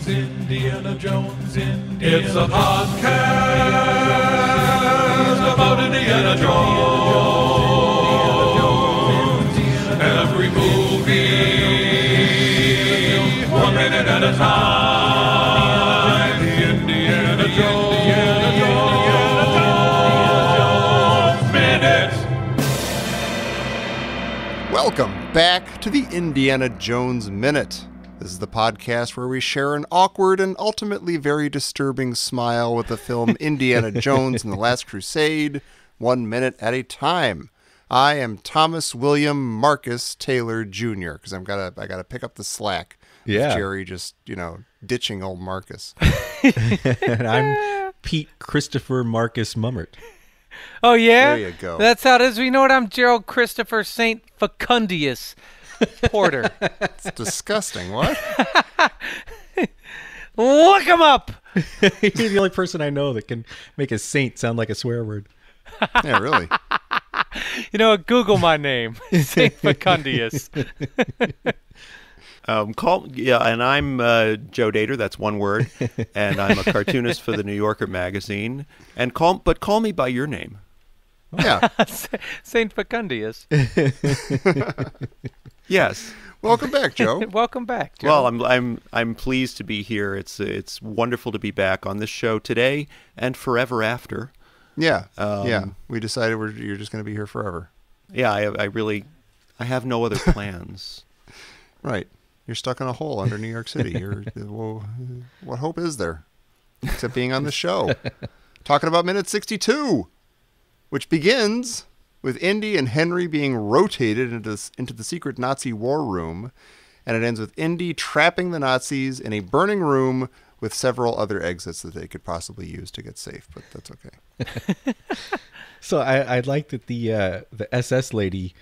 Indiana Jones, It's a podcast about Indiana Jones. Every movie, 1 minute at a time. Indiana Jones Minute. Welcome back to the Indiana Jones Minute. This is the podcast where we share an awkward and ultimately very disturbing smile with the film Indiana Jones and the Last Crusade, 1 minute at a time. I am Thomas William Marcus Taylor Jr. because I gotta pick up the slack. Yeah, Jerry just ditching old Marcus. And I'm Pete Christopher Marcus Mummert. Oh yeah, there you go. That's how it is. We know what I'm Gerald Christopher Saint Facundius Porter. It's disgusting. What? Look him up. You're the only person I know that can make a saint sound like a swear word. Yeah, really. Google my name, Saint Facundius. And I'm Joe Dator. That's one word, and I'm a cartoonist for the New Yorker magazine. And call me by your name. Yeah, Saint Facundius. Yes. Welcome back, Joe. Welcome back, Joe. Well, I'm pleased to be here. It's wonderful to be back on this show today and forever after. Yeah, we decided you're just going to be here forever. Yeah, I have no other plans. Right. You're stuck in a hole under New York City. Well, what hope is there? Except being on the show. Talking about minute 62, which begins with Indy and Henry being rotated into the secret Nazi war room, and it ends with Indy trapping the Nazis in a burning room with several other exits that they could possibly use to get safe, but that's okay. So I like that the SS lady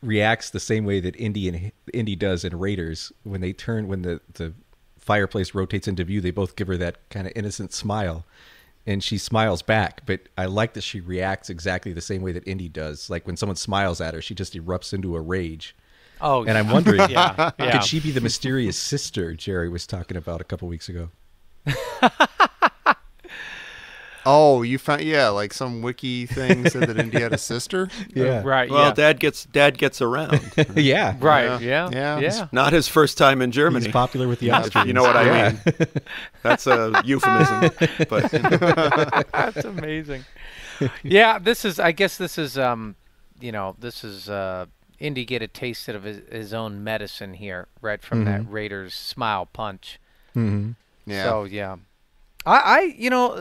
reacts the same way that Indy does in Raiders. When the fireplace rotates into view, they both give her that kind of innocent smile, and she smiles back. But I like that she reacts exactly the same way that Indy does. Like when someone smiles at her, she just erupts into a rage. Oh, and I'm wondering, yeah. could she be the mysterious sister Jerry was talking about a couple weeks ago? Oh, you found like some wiki thing said that Indy had a sister. Yeah, right. Well, yeah. Dad gets around. Yeah, Right. Yeah. Not his first time in Germany. he's popular with the Austrians. You know what I mean? That's a euphemism. But That's amazing. Yeah, this is Indy get a taste of his own medicine here, right from that Raiders smile punch. Mm-hmm. Yeah. So yeah,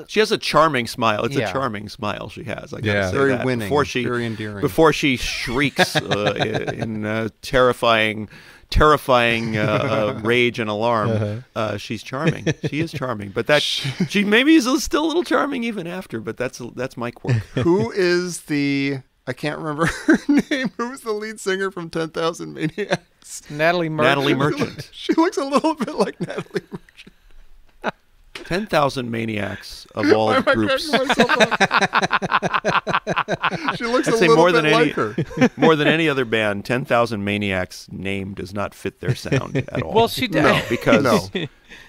she has a charming smile. It's Yeah. a charming smile she has. I gotta Yeah. say Very that. winning, very endearing. Before she shrieks in terrifying rage and alarm, she's charming. She is charming, but she maybe is still a little charming even after. But that's my quirk. Who is I can't remember her name. Who's the lead singer from 10,000 Maniacs? Natalie Merchant. She looks a little bit like Natalie Merchant. 10,000 Maniacs of all groups. She looks I'd a say little more bit than like her. more than any other band, 10,000 Maniacs name does not fit their sound at all. Well, she did. No. Because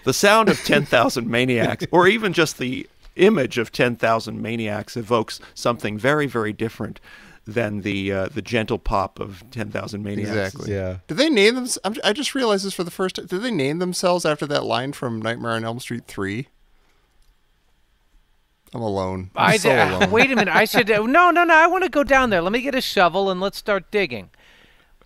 the sound of 10,000 Maniacs, or even just the image of 10,000 Maniacs, evokes something very, very different than the gentle pop of 10,000 Maniacs. Exactly. Yeah. Did they name them? I just realized this for the first time. Did they name themselves after that line from Nightmare on Elm Street 3? I'm alone. I'm so alone. Wait a minute. I should. No. I want to go down there. Let me get a shovel and let's start digging.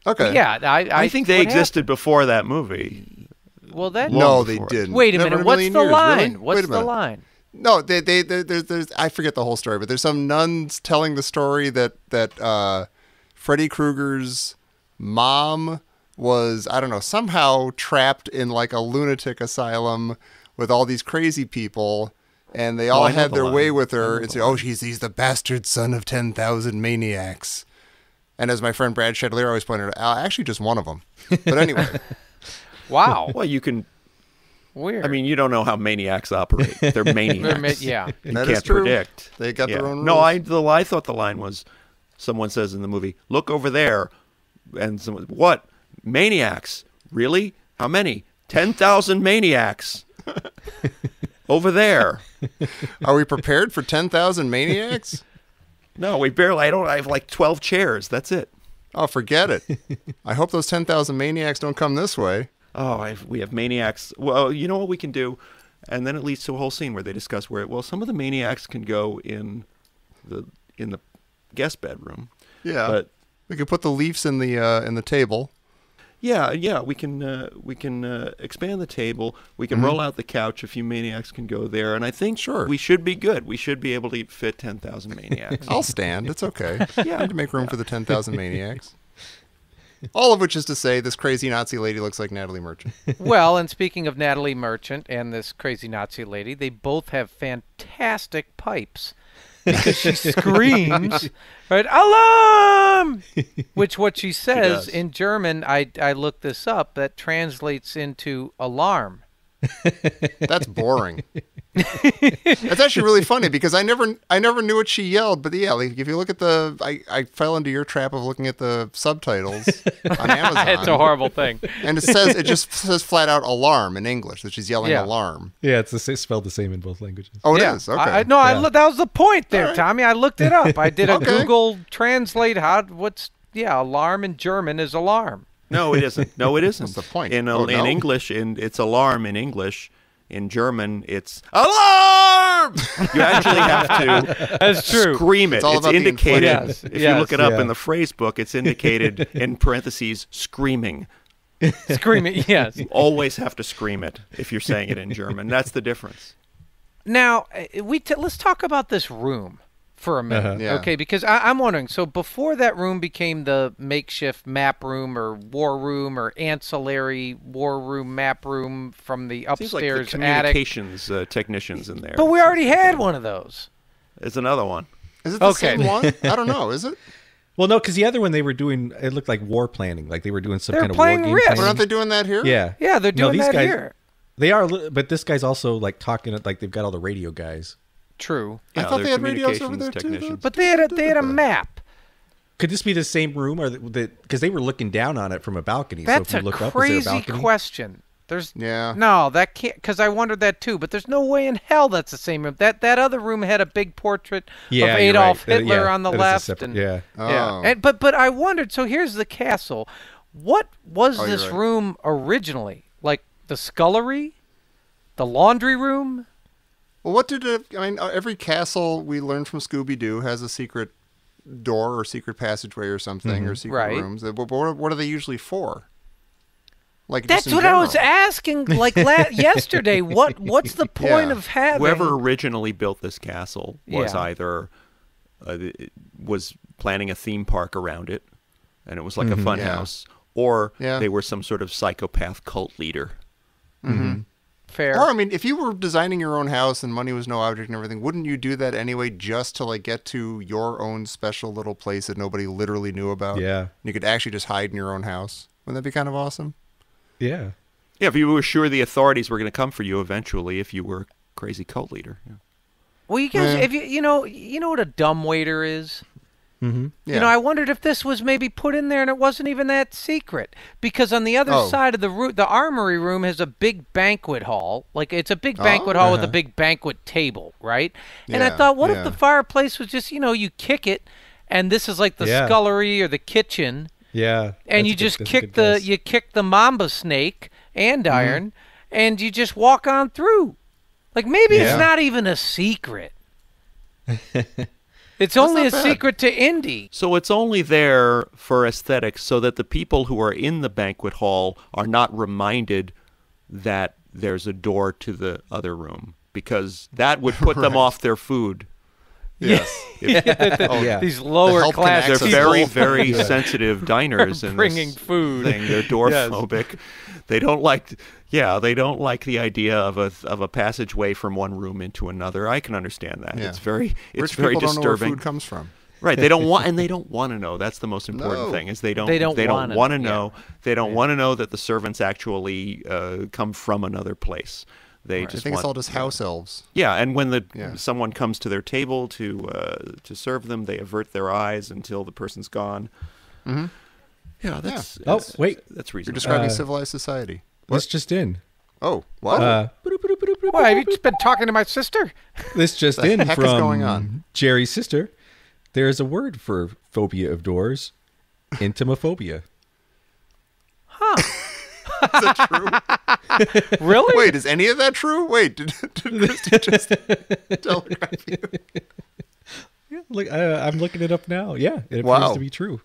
Okay. Yeah. I think they existed before that movie. Well, that. No, Long they before. didn't. Wait a Never in minute. What's million the years, line? really? What's Wait a the minute. line? No, there's I forget the whole story, but there's some nuns telling the story that Freddy Krueger's mom was, I don't know, somehow trapped in like a lunatic asylum with all these crazy people, and they all I know had the their line. way with her. I know And the say, oh, he's the bastard son of 10,000 maniacs. And as my friend Brad Shedler always pointed out, actually just one of them. But anyway. Wow. Well, you can. Weird. I mean, you don't know how maniacs operate. They're maniacs. Yeah. You That can't is true. predict. They got their own rules. No, I thought the line was, someone says in the movie, "Look over there," and someone, "What? Maniacs? Really? How many? 10,000 maniacs." Over there. Are we prepared for 10,000 maniacs? No, I have like 12 chairs. That's it. Oh, forget it. I hope those 10,000 maniacs don't come this way. Oh, we have maniacs. Well, you know what we can do? And then it leads to a whole scene where they discuss some of the maniacs can go in the guest bedroom. Yeah. But we could put the leaves in the table. yeah, we can expand the table. We can roll out the couch. A few maniacs can go there, and I think we should be good. We should be able to fit 10,000 maniacs. I'll stand. It's okay. Yeah. I need to make room for the 10,000 maniacs. All of which is to say, this crazy Nazi lady looks like Natalie Merchant. Well, and speaking of Natalie Merchant and this crazy Nazi lady, they both have fantastic pipes. Because she screams, right, alarm! Which what she says in German, I looked this up, that translates into alarm. That's boring. That's actually really funny because I never knew what she yelled, but yeah, like if you look at I fell into your trap of looking at the subtitles on Amazon. It's a horrible thing. And it just says flat out alarm in English, that she's yelling alarm. Yeah, it's spelled the same in both languages. Oh, it is? Okay. That was the point there, Tommy. I looked it up. I did a Google Translate. Alarm in German is alarm. No, it isn't. What's the point? In English, it's alarm in English. In German, it's alarm! You actually have to That's true. Scream it. It's indicated. Yes, if you look it up in the phrase book, it's indicated in parentheses, screaming. Screaming, yes. You always have to scream it if you're saying it in German. That's the difference. Now, let's talk about this room for a minute, okay? Because I'm wondering, so before that room became the makeshift map room or war room or ancillary war room map room from the upstairs Seems like the communications technicians in there. But we already had one of those. There's another one. Is it the same one? I don't know. Is it? Well, no, because the other one they were doing, it looked like war planning, like they were doing some They're kind of war playing game. Risk. But aren't they doing that here? Yeah. Yeah, they're doing these that guys, here. They are, but this guy's also like talking, like they've got all the radio guys. True. I thought they had radios over there too. But they had a map. Could this be the same room, or because they were looking down on it from a balcony? That's so if you a look crazy up, is there a balcony? question. No, that can't, because I wondered that too. But there's no way in hell that's the same room. That other room had a big portrait of Adolf Hitler on the left. But I wondered. So here's the castle. What was this room originally? Like the scullery, the laundry room? Well, what did it? I mean, every castle we learned from Scooby-Doo has a secret door or secret passageway or something, or secret rooms. What are they usually for? Like that's what I was asking. Like yesterday, what's the point of having? Whoever originally built this castle was either was planning a theme park around it, and it was like a fun house, or they were some sort of psychopath cult leader. Mm-hmm. Fair. Or, I mean, if you were designing your own house and money was no object and everything, wouldn't you do that anyway just to, like, get to your own special little place that nobody literally knew about? Yeah. And you could actually just hide in your own house. Wouldn't that be kind of awesome? Yeah. Yeah, if you were sure the authorities were going to come for you eventually if you were a crazy cult leader. Yeah. Well, you guys, if you know what a dumbwaiter is? Mm-hmm. Yeah. You know, I wondered if this was maybe put in there and it wasn't even that secret. Because on the other side of the armory room has a big banquet hall. Like, it's a big banquet hall with a big banquet table, right? And I thought, what if the fireplace was just, you kick it, and this is like the scullery or the kitchen. Yeah. And you just kick the mamba snake and iron, and you just walk on through. Like, maybe it's not even a secret. It's only a secret to Indy. So it's only there for aesthetics so that the people who are in the banquet hall are not reminded that there's a door to the other room, because that would put them off their food. Yes. These lower class They're people. very, very sensitive diners in bringing this food. thing. They're door-phobic. They don't like the idea of a passageway from one room into another. I can understand that. Yeah. It's very Rich very people disturbing. don't know where food comes from. Right. They don't want to know. That's the most important thing. Is they don't want to know. They don't want to know that the servants actually come from another place. They just think it's all just house elves. Yeah, and when someone comes to their table to serve them, they avert their eyes until the person's gone. Mm-hmm. Yeah, that's wait. that's You're reasonable. describing civilized society. This just in. Oh, what? Why, have you just been talking to my sister? This just the in heck from is going on? Jerry's sister. There's a word for phobia of doors. Intimaphobia. Is that true? Really? Wait, is any of that true? Wait, did Christy just telegraph you? Yeah, look, I'm looking it up now. Yeah, it appears Wow. to be true.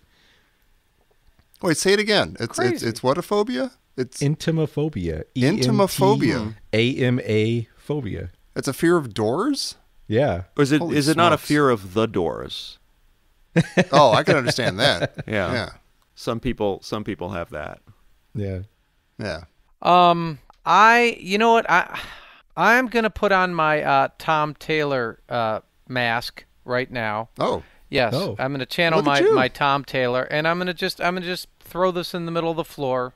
Wait, say it again. It's Crazy. it's what a phobia? It's Intimaphobia. Intimaphobia. ENTAMA phobia. It's a fear of doors? Yeah. Or is it Holy not a smokes. fear of the doors? Oh, I can understand that. Yeah. Yeah. Some people have that. Yeah. Yeah. You know what? I'm gonna put on my Tom Taylor mask right now. Oh. Yes, Oh. I'm gonna channel Look at you. my Tom Taylor, and I'm gonna just throw this in the middle of the floor.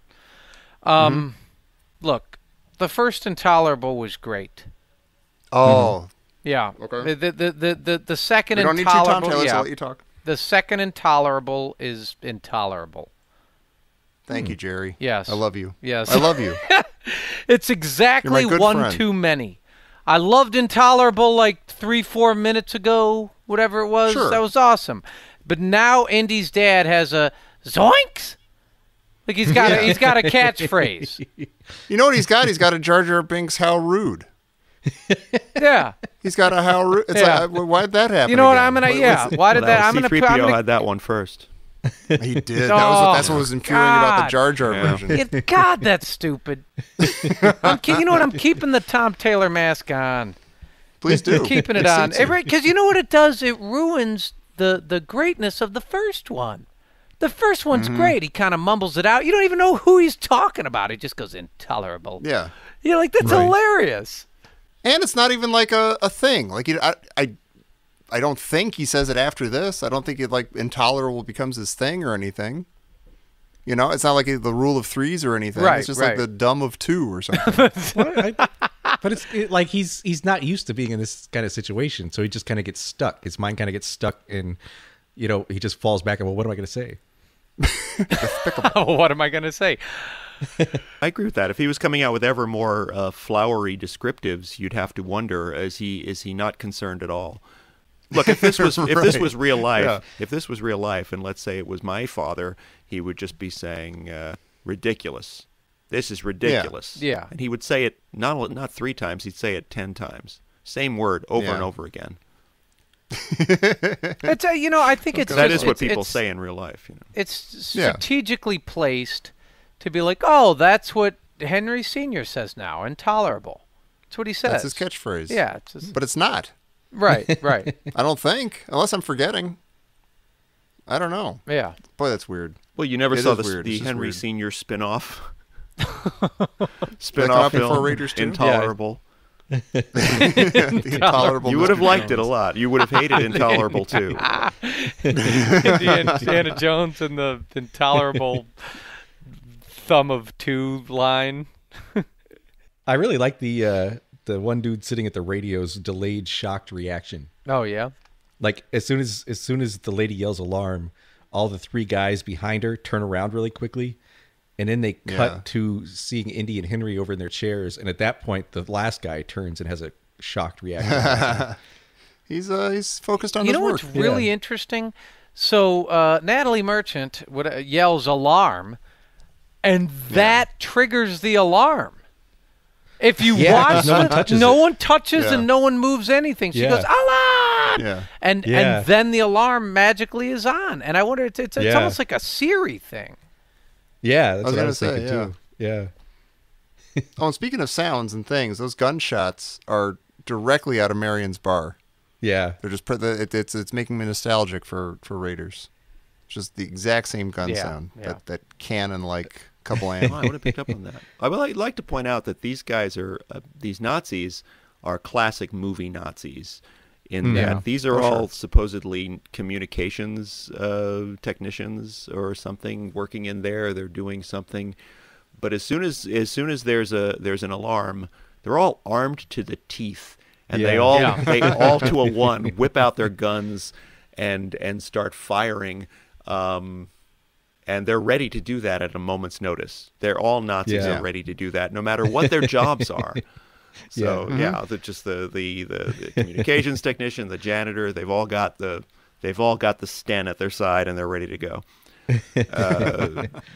Look, the first Intolerable was great. Oh. Yeah. Okay. The second We don't need two Tom Intolerable. Taylors. Yeah. I'll let you talk. The second Intolerable is intolerable. Thank you, Jerry. Yes. I love you. Yes. I love you. It's exactly You're my good one friend. too many. I loved Intolerable like 3-4 minutes ago, whatever it was. Sure. That was awesome. But now Indy's dad has a zoinks. Like he's got Yeah. he's got a catchphrase. You know what he's got? He's got a Jar Jar Binks how rude. Yeah. He's got a how rude. It's Yeah. like, why'd that happen? You know what? again? I'm gonna What- yeah. Why did that? I'm gonna put. C-3PO had that one first. He did. Oh, That's what was infuriating about the God. Jar Jar Yeah. version. God, that's stupid. You know what? I'm keeping the Tom Taylor mask on. Please do. Keeping it It on. suits you. Because you know what it does? It ruins the greatness of the first one. The first one's great. He kind of mumbles it out. You don't even know who he's talking about. He just goes, intolerable. Yeah. You're like, that's Right. hilarious. And it's not even like a thing. Like I don't think he says it after this. I don't think it like intolerable becomes his thing or anything. You know, it's not like the rule of threes or anything. Right, It's just right. like the dumb of two or something. But it's like he's not used to being in this kind of situation, so he just kind of gets stuck. His mind kind of gets stuck, and he just falls back. And well, what am I going to say? What am I going to say? I agree with that. If he was coming out with ever more flowery descriptives, you'd have to wonder: is he not concerned at all? Look, if this was if this was real life, Yeah. if this was real life, and let's say it was my father, he would just be saying, "Ridiculous. This is ridiculous." Yeah. And he would say it not 3 times; he'd say it 10 times. Same word over Yeah. and over again. It's I think it's That just- is what it's- people it's- say in real life. It's Yeah. strategically placed to be like, oh, that's what Henry Sr. says now. Intolerable. That's what he says. That's his catchphrase. Yeah. It's just, But it's not. right. Right. I don't think. Unless I'm forgetting. I don't know. Yeah. Boy, that's weird. Well, you never It saw is weird. the It's just Henry weird. Senior spin-off. come Spin-off out before film, Raiders 2? Intolerable. The intolerable. You would have Mr. liked it a Jones. lot. You would have hated Intolerable too. Indiana Jones and the intolerable thumb of two line. I really like the one dude sitting at the radio's delayed shocked reaction. Oh, yeah. Like as soon as the lady yells alarm, all the 3 guys behind her turn around really quickly, and then they cut Yeah. to seeing Indy and Henry over in their chairs, and at that point the last guy turns and has a shocked reaction. He's focused on You his know work. what's really interesting? So Natalie Merchant yells alarm, and that triggers the alarm. If you watch, no one touches no it. one touches Yeah. and no one moves anything. She Yeah. goes alarm, Yeah. and Yeah. then the alarm magically is on. And I wonder, it's Yeah. almost like a Siri thing. Yeah, that's I was what I gonna was say, thinking yeah. too. Yeah. Oh, and speaking of sounds and things, those gunshots are directly out of Marion's bar. Yeah. They're just it's making me nostalgic for Raiders. It's just the exact same gun Yeah, sound. yeah. That cannon like couple Oh, amp. I would have picked up on that. I would like to point out that these guys are these Nazis are classic movie Nazis. In Yeah. that these are all supposedly communications technicians or something working in there. They're doing something, but as soon as there's an alarm, they're all armed to the teeth, and they all to a one whip out their guns and start firing. And they're ready to do that at a moment's notice. They're all Nazis are ready to do that, no matter what their jobs are. So the communications technician, the janitor, they've all got the Sten at their side, and they're ready to go.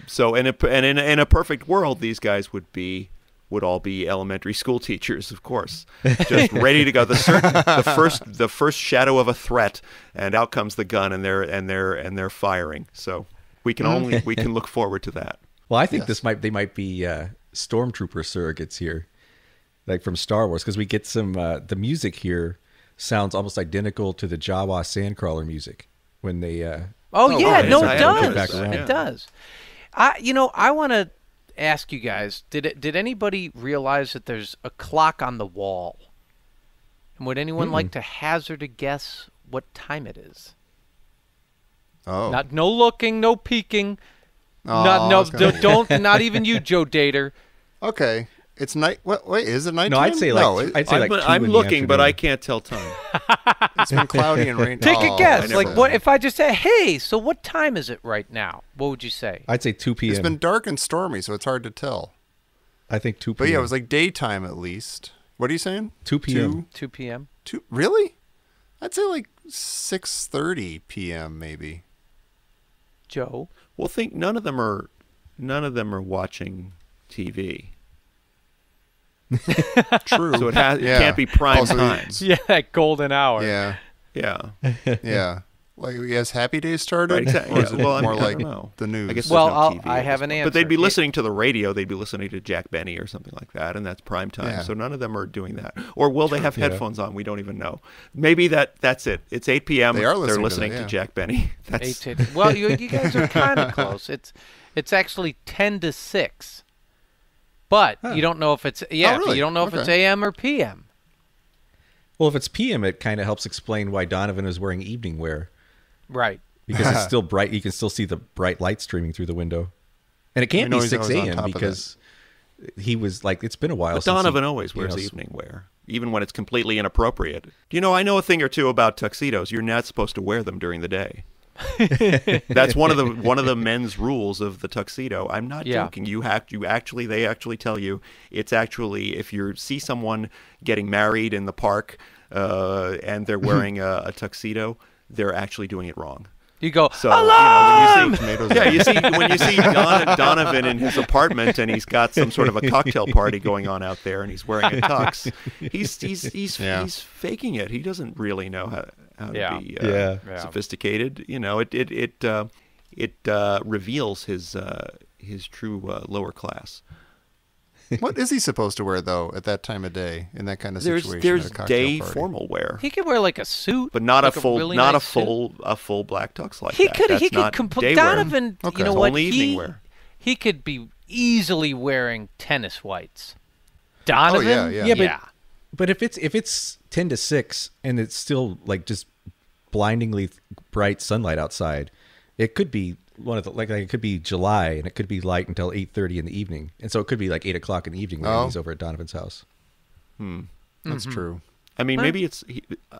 So in a perfect world, these guys would all be elementary school teachers, of course, just ready to go. The first shadow of a threat, and out comes the gun, and they're firing. So we can look forward to that. Well, I think they might be stormtrooper surrogates here, like from Star Wars, because we get some the music here sounds almost identical to the Jawa Sandcrawler music when they. It does. It does. I want to ask you guys: Did anybody realize that there's a clock on the wall? And would anyone like to hazard a guess what time it is? Oh. No looking, no peeking. Not even you, Joe Dator. Okay. It's night. Wait, is it nighttime? No, I'd say I'm looking, but I can't tell time. It's been cloudy and rainy. Take a guess. Like, what if I just say, "Hey, so what time is it right now?" What would you say? I'd say 2 p.m. It's been dark and stormy, so it's hard to tell. I think 2 p.m. But yeah, it was like daytime at least. What are you saying? 2 p.m. 2 p.m. Really? I'd say like 6:30 p.m. maybe. Joe. Well, think none of them are watching TV. True. So it can't be prime time. Yeah, that golden hour. Yeah. Yeah. Yeah. Like, has Happy Days started? Right, exactly. Or is it more like know. the news? I guess I have an answer. But they'd be listening to the radio. They'd be listening to Jack Benny or something like that, and that's prime time. Yeah. So none of them are doing that. Or will they have headphones on? We don't even know. Maybe that's it. It's 8 p.m. They're listening to Jack Benny. That's... Well, you guys are kind of close. It's actually 10 to 6. But you don't know if it's really? You don't know if it's AM or PM. Well, if it's PM, it kind of helps explain why Donovan is wearing evening wear. Right. Because it's still bright. You can still see the bright light streaming through the window. And it can't be 6 a.m. because he was like, it's been a while but since Donovan always wears evening wear, even when it's completely inappropriate. I know a thing or two about tuxedos. You're not supposed to wear them during the day. That's one of the men's rules of the tuxedo. I'm not joking. They actually tell you it's actually, if you see someone getting married in the park and they're wearing a tuxedo, they're actually doing it wrong. You go, alarm! You see when you see Donovan in his apartment and he's got some sort of a cocktail party going on out there and he's wearing a tux, he's faking it. He doesn't really know how to be sophisticated. It reveals his true lower class. What is he supposed to wear though at that time of day in that kind of situation? There's at a day party? Formal wear. He could wear like a suit, but not like a full, really not nice a full black tux like he that. Could, That's he could not day Donovan. Wear. Okay. You know what? Only evening wear. He could be easily wearing tennis whites. Donovan. Oh, yeah. But if it's 10 to 6 and it's still like just blindingly bright sunlight outside, it could be one of the like it could be July and it could be light until 8:30 in the evening, and so it could be like 8 o'clock in the evening when he's over at Donovan's house. That's true. I mean, maybe it's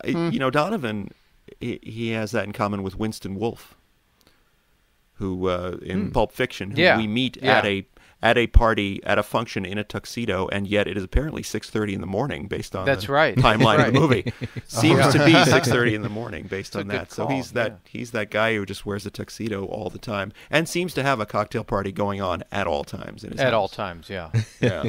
Donovan. He has that in common with Winston Wolfe, who in Pulp Fiction, who we meet at a party, at a function in a tuxedo, and yet it is apparently 6:30 in the morning based on timeline of the movie. Seems to be 6:30 in the morning based on that. So he's that guy who just wears a tuxedo all the time and seems to have a cocktail party going on at all times in his house. All times, yeah. Yeah.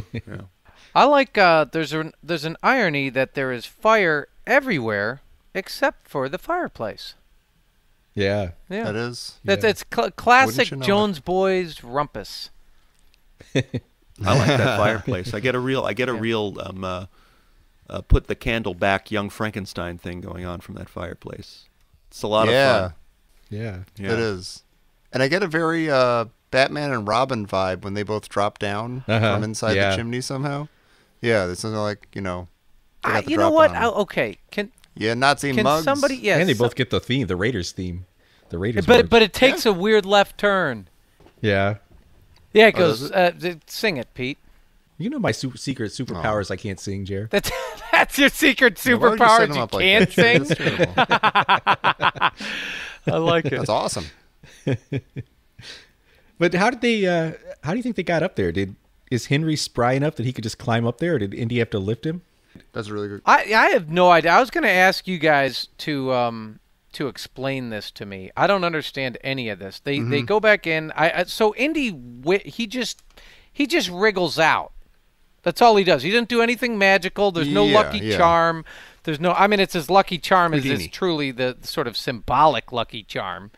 I like there's an irony that there is fire everywhere except for the fireplace. Yeah. That is. It's classic Jones Boys rumpus. I like that fireplace. I get a real put the candle back young Frankenstein thing going on from that fireplace. It's a lot of fun. Yeah. It is. And I get a very Batman and Robin vibe when they both drop down from inside the chimney somehow. Yeah, there's something like, you know what? Okay. Nazi can mugs. Somebody, yes, and they both get the theme, the Raiders theme. The Raiders. But it takes a weird left turn. Yeah. Yeah, it goes. Sing it, Pete. You know my secret superpowers. I can't sing, Jer. That's your secret superpower. You can't sing. I like it. That's awesome. But how do you think they got up there? Is Henry spry enough that he could just climb up there, or did Indy have to lift him? That's really good. I have no idea. I was going to ask you guys to explain this to me. I don't understand any of this. They go back in. So Indy, he just wriggles out. That's all he does. He didn't do anything magical. There's no lucky charm. There's no. I mean, it's as lucky charm as is truly the sort of symbolic lucky charm.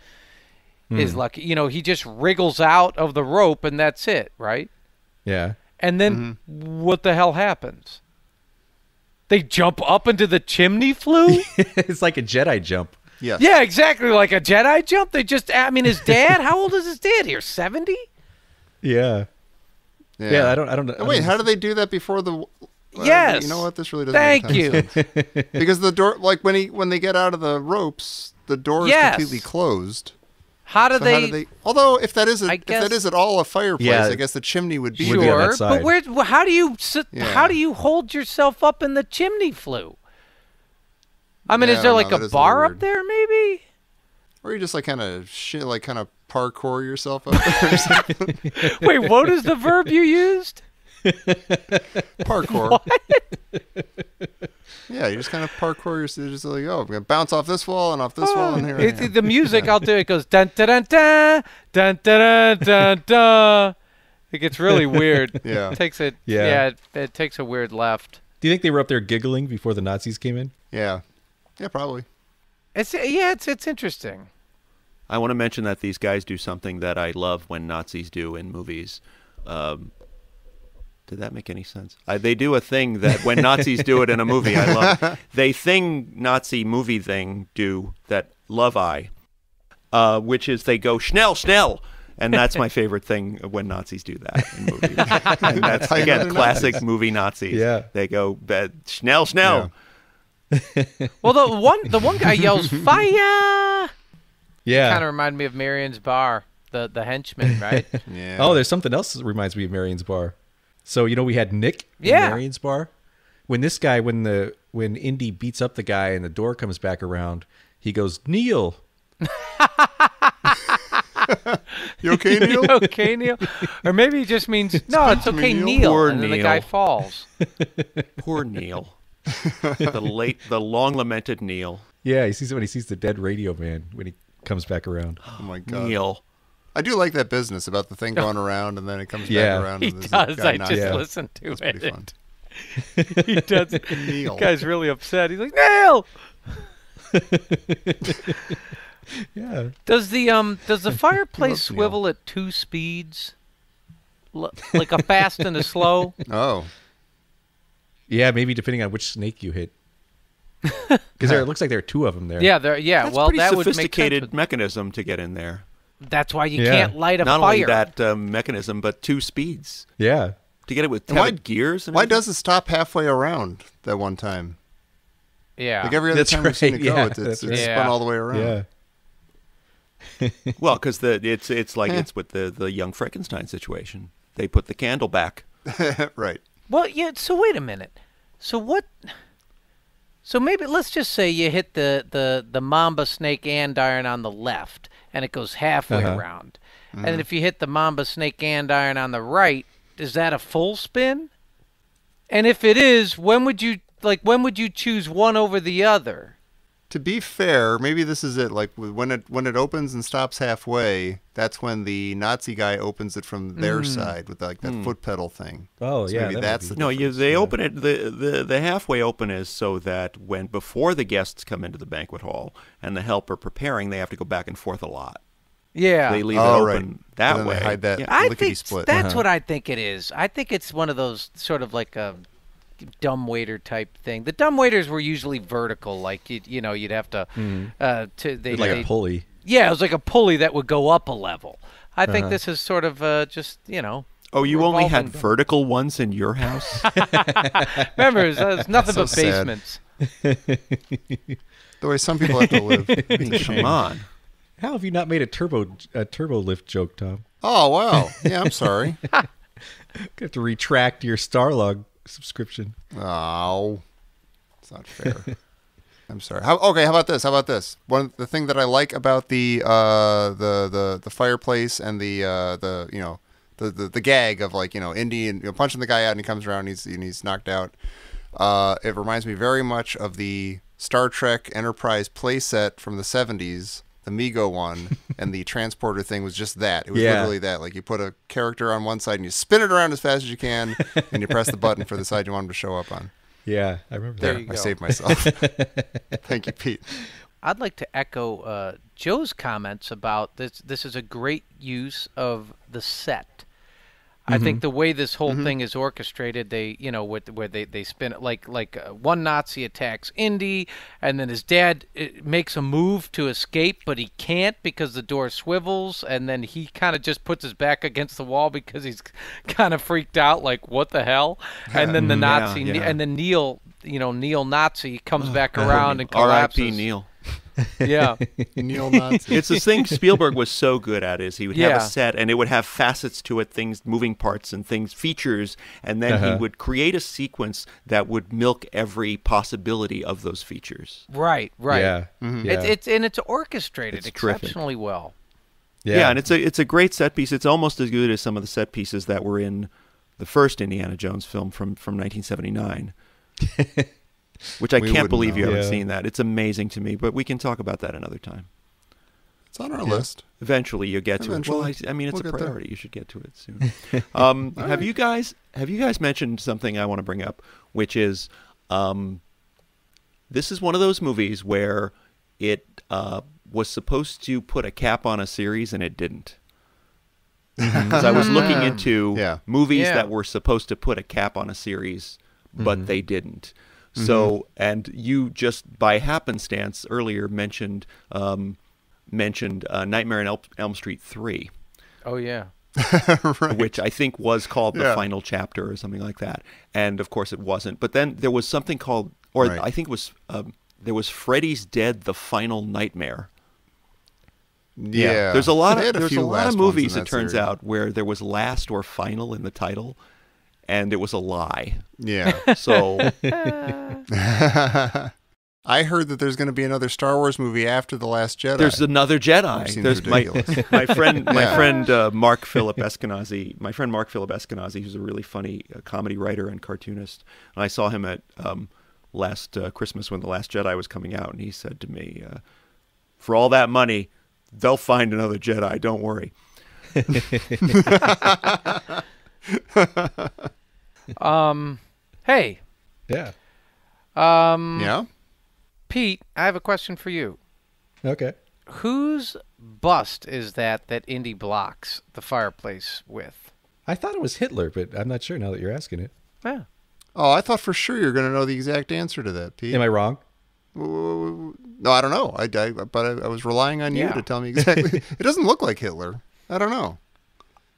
Is lucky. He just wriggles out of the rope and that's it, right? Yeah. And then what the hell happens? They jump up into the chimney flue? It's like a Jedi jump. Yes. Yeah, exactly like a Jedi jump. They just, his dad, how old is his dad here? 70? Yeah. Yeah, I don't know. Wait, how do they do that before the... Yes. You know what? This really doesn't Thank make you. sense. Because the door, like when they get out of the ropes, the door is completely closed. How do they... Although if that is at all a fireplace, I guess the chimney would be... Would be on that side. But how do you how do you hold yourself up in the chimney flue? I mean, is there like a bar up there maybe? Or you just like kind of parkour yourself up there or something. Wait, what is the verb you used? Parkour. What? Yeah, you just kind of parkour yourself. Just like, I'm going to bounce off this wall and off this wall. And here the music, I'll do it. Goes dun dun dun dun dun dun dun dun. It gets really weird. Yeah. It takes it takes a weird left. Do you think they were up there giggling before the Nazis came in? Yeah. Yeah, probably. It's interesting. I want to mention that these guys do something that I love when Nazis do in movies. Did that make any sense? They do a thing that when Nazis do it in a movie, I love. They Nazi movie thing do that love I, which is they go schnell, schnell. And that's my favorite thing when Nazis do that in movies. And that's, again, classic movie Nazis. Yeah. They go, schnell, schnell. Yeah. Well, the one guy yells, fire! Yeah. Kind of reminded me of Marion's Bar, the henchman, right? Yeah. Oh, there's something else that reminds me of Marion's Bar. So, we had Nick in Marion's Bar. When this guy, when Indy beats up the guy and the door comes back around, he goes, Neil. You okay, Neil? You okay, Neil? Or maybe he just means, no, it's okay, Neil. Poor and then Neil. the guy falls. Poor Neil. The long-lamented Neil. Yeah, he sees the dead radio man when he comes back around. Oh, my God. Neil. I do like that business about the thing going around and then it comes back around. He and does. I just listened to That's it. pretty fun. He does. Neil. The guy's really upset. He's like, Neil! Yeah. Does the fireplace swivel at 2 speeds? Like a fast and a slow? Oh. Yeah, maybe depending on which snake you hit. Because it looks like there are 2 of them there. Yeah, That's well, pretty that would make sophisticated sense. mechanism to get in there. That's why you can't light a Not fire. only that mechanism, but 2 speeds. Yeah. To get it with gears. And why does it stop halfway around that one time? Yeah. Like every other time we've seen it go, it's spun all the way around. Yeah. Well, because it's with the young Frankenstein situation. They put the candle back. Right. Well, yeah. So wait a minute. So what? So maybe let's just say you hit the mamba snake andiron on the left, and it goes halfway around. Mm-hmm. And if you hit the mamba snake andiron on the right, is that a full spin? And if it is, when would you choose one over the other? To be fair, maybe this is it. Like when it opens and stops halfway, that's when the Nazi guy opens it from their side with that foot pedal thing. Oh, so yeah. maybe that's the they open it. The halfway open is so that before the guests come into the banquet hall and the help are preparing, they have to go back and forth a lot. Yeah. They leave it open that way. They hide that I think split. that's what I think it is. I think it's one of those sort of like a dumbwaiter type thing. The dumbwaiters were usually vertical, like you'd have to a pulley. Yeah, it was like a pulley that would go up a level. I think this is sort of just Oh, you only had vertical ones in your house? Remember, it's nothing but sad. basements. The way some people have to live. Come on. How have you not made a turbo lift joke, Tom? Oh, wow. Yeah, I'm sorry. You have to retract your Starlog subscription. Oh, it's not fair. I'm sorry. How about this? The thing that I like about the fireplace and the gag of like, Indy and punching the guy out and he comes around and he's knocked out. It reminds me very much of the Star Trek Enterprise playset from the 70s, the Mego one, and the transporter thing was just that. It was literally that. Like you put a character on one side and you spin it around as fast as you can, and you press the button for the side you want him to show up on. Yeah, I remember that. There, I saved myself. Thank you, Pete. I'd like to echo Joe's comments about this. This is a great use of the set. I think the way this whole thing is orchestrated, where they spin it like one Nazi attacks Indy, and then his dad makes a move to escape, but he can't because the door swivels, and then he kind of just puts his back against the wall because he's kind of freaked out, like what the hell? And then the Nazi, and then Neil Nazi comes back around and collapses. R.I.P. Neil. Yeah. Neo-Nazi. It's this thing Spielberg was so good at is he would have a set and it would have facets to it, things, moving parts and things, features, and then he would create a sequence that would milk every possibility of those features. Right. Yeah. It's orchestrated It's exceptionally well. Yeah, and it's a great set piece. It's almost as good as some of the set pieces that were in the first Indiana Jones film from 1979. Which I can't believe you haven't seen that. It's amazing to me, but we can talk about that another time. It's on our list. Eventually, you'll get to it. Well, I mean, it's a priority. You should get to it soon. Have you guys mentioned something I want to bring up, which is this is one of those movies where it was supposed to put a cap on a series and it didn't. Because I was looking into movies that were supposed to put a cap on a series, but they didn't. So, and you just by happenstance earlier mentioned Nightmare on Elm Street 3. Oh yeah, right. Which I think was called the final chapter or something like that. And of course it wasn't. But then there was something called, I think it was there was Freddy's Dead: The Final Nightmare. Yeah, there's a lot of movies. It turns out where there was last or final in the title. And it was a lie. Yeah. So I heard that there's going to be another Star Wars movie after The Last Jedi. There's another Jedi. There's ridiculous. my friend Mark Phillip Eskenazi. My friend Mark Phillip Eskenazi, who's a really funny comedy writer and cartoonist. And I saw him at last Christmas when The Last Jedi was coming out, and he said to me, "For all that money, they'll find another Jedi. Don't worry." Hey. Yeah. Yeah. Pete, I have a question for you. Okay. Whose bust is that Indy blocks the fireplace with? I thought it was Hitler, but I'm not sure now that you're asking it. Yeah. Oh, I thought for sure you're going to know the exact answer to that, Pete. Am I wrong? No, I don't know. But I was relying on you to tell me exactly. It doesn't look like Hitler. I don't know.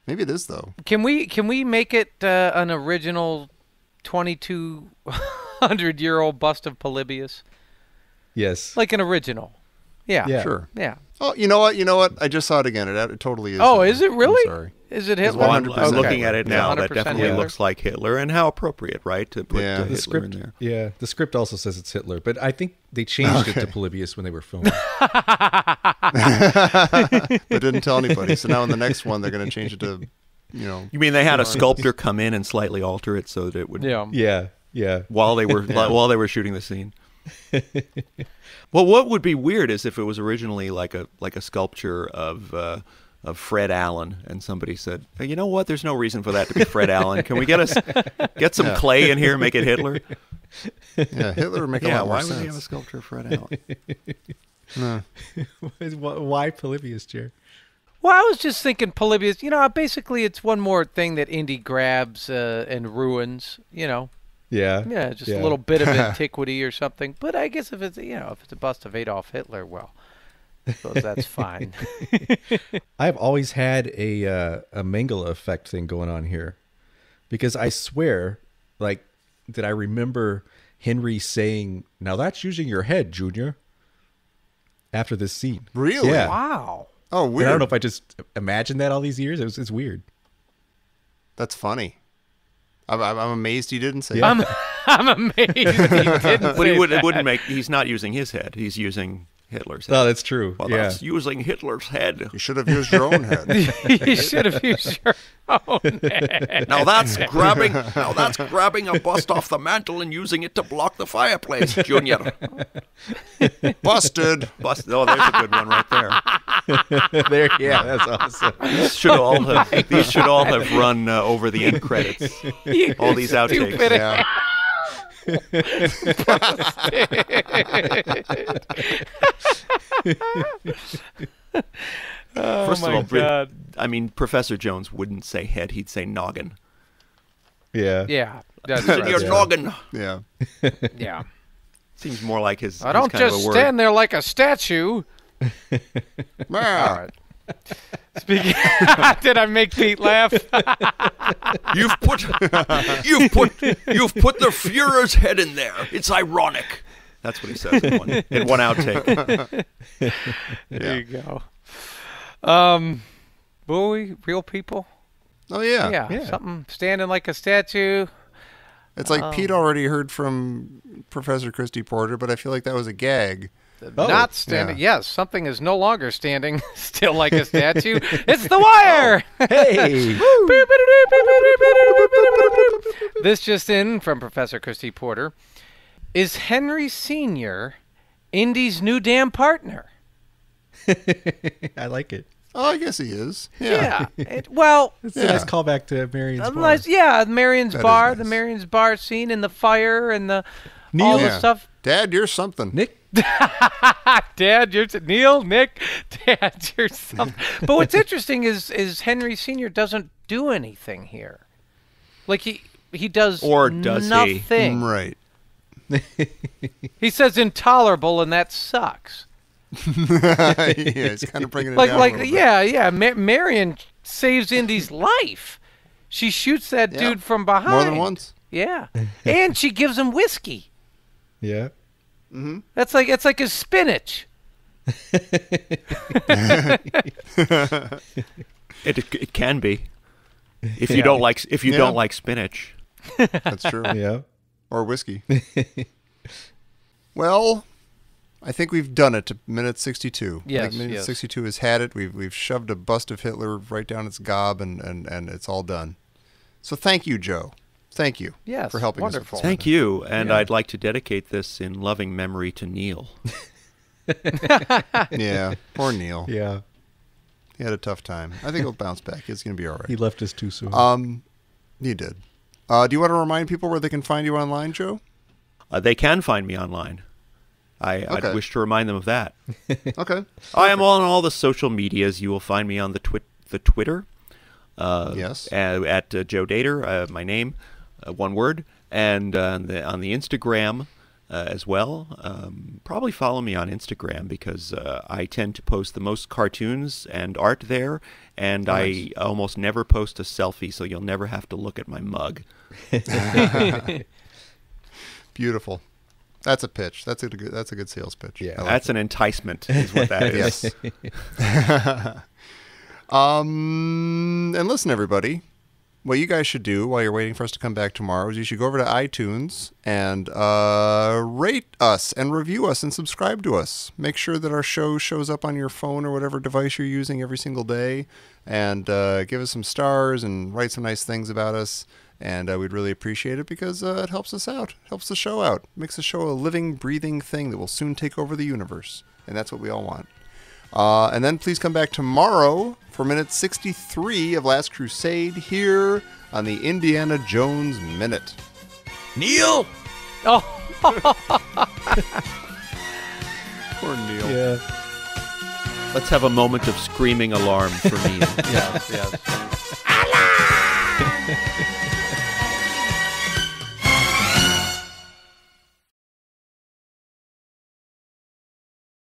Maybe it is though. Can we make it an original 2,200-year-old bust of Polybius? Yes. Like an original. Yeah. Sure. Yeah. Oh, you know what? I just saw it again. It totally is. Oh, is it really? I'm sorry. Is it Hitler? Well, I'm looking at it now. That definitely Hitler? looks like Hitler, and how appropriate, right, to put Hitler in there. Yeah, the script also says it's Hitler, but I think they changed it to Polybius when they were filming. But didn't tell anybody. So now in the next one, they're going to change it to, You mean they had a sculptor come in and slightly alter it so that it would? Yeah. While they were shooting the scene. Well, what would be weird is if it was originally like a sculpture of Fred Allen, and somebody said, hey, you know what? There's no reason for that to be Fred Allen. Can we get some clay in here and make it Hitler? Yeah, Hitler would make a lot more sense. Why would he have a sculpture of Fred Allen? Why Polybius, Jer? Well, I was just thinking Polybius. Basically, it's one more thing that Indy grabs and ruins. Yeah. Yeah, just a little bit of antiquity or something. But I guess if it's a bust of Adolf Hitler, well, I suppose that's fine. I've always had a Mengele effect thing going on here, because I swear, that I remember Henry saying, "Now that's using your head, Junior," after this scene. Really? Yeah. Wow. Oh, weird. And I don't know if I just imagined that all these years. It's weird. That's funny. I'm amazed he didn't say I'm amazed he didn't. But it wouldn't make. He's not using his head. He's using Hitler's head. Oh, that's true. Well, that's using Hitler's head. You should have used your own head. You should have used your own head. Now that's grabbing a bust off the mantle and using it to block the fireplace, Junior. Busted. Oh, there's a good one right there. That's awesome. These should all have run over the end credits. All these outtakes. Yeah. First of all, God. I mean, Professor Jones wouldn't say head; he'd say noggin. Yeah. Yeah. It's in your noggin. Yeah. Yeah. Seems more like his. I don't his kind just of a stand there like a statue. All right. Speaking, did I make Pete laugh? You've put the Führer's head in there. It's ironic. That's what he says in one outtake. There you go. Bowie, real people. Oh yeah. Yeah. Something standing like a statue. It's like Pete already heard from Professor Christy Porter, but I feel like that was a gag. Not standing. Yeah. Yes, something is no longer standing still like a statue. It's the wire. Hey. This just in from Professor Christy Porter. Is Henry Sr. Indy's new damn partner? I like it. Oh, I guess he is. Yeah. It's a nice callback to Marion's bar. Marion's That bar, is nice. the Marion's bar scene and the fire and all Neil. the stuff. Dad, you're something. Nick. Dad, you're Neil, Nick, Dad, you're something. But what's interesting is Henry Sr. doesn't do anything here. Like he does Or does he? nothing. Right. He says intolerable, and that sucks. Yeah, he's kind of bringing it down a little bit. Yeah. Marion saves Indy's life. She shoots that dude from behind. More than once. Yeah, and she gives him whiskey. Yeah. Mm-hmm. It's like his spinach. It can be if you don't like don't like spinach. That's true. Yeah. Or whiskey. Well, I think we've done it to minute 62. Yes, I think minute 62 has had it. We've shoved a bust of Hitler right down its gob, and it's all done. So thank you, Joe. Thank you for helping us. Wonderful. Thank you, and I'd like to dedicate this in loving memory to Neil. Yeah, poor Neil. Yeah. He had a tough time. I think he'll bounce back. He's going to be all right. He left us too soon. He did. Do you want to remind people where they can find you online, Joe? They can find me online. I'd wish to remind them of that. Okay. I am on all the social medias. You will find me on the Twitter. Yes. At Joe Dator, my name, one word, and on the Instagram as well. Probably follow me on Instagram because I tend to post the most cartoons and art there, and I almost never post a selfie, so you'll never have to look at my mug. Beautiful. That's a pitch. That's a good sales pitch. Yeah, that's an enticement, is what that is. Yes. And listen, everybody. What you guys should do while you're waiting for us to come back tomorrow is you should go over to iTunes and rate us and review us and subscribe to us. Make sure that our show shows up on your phone or whatever device you're using every single day, and give us some stars and write some nice things about us. And we'd really appreciate it because it helps us out, helps the show out, makes the show a living, breathing thing that will soon take over the universe. And that's what we all want. And then please come back tomorrow for minute 63 of Last Crusade here on the Indiana Jones Minute. Neil! Oh. Poor Neil. Yeah. Let's have a moment of screaming alarm for Neil. Yes.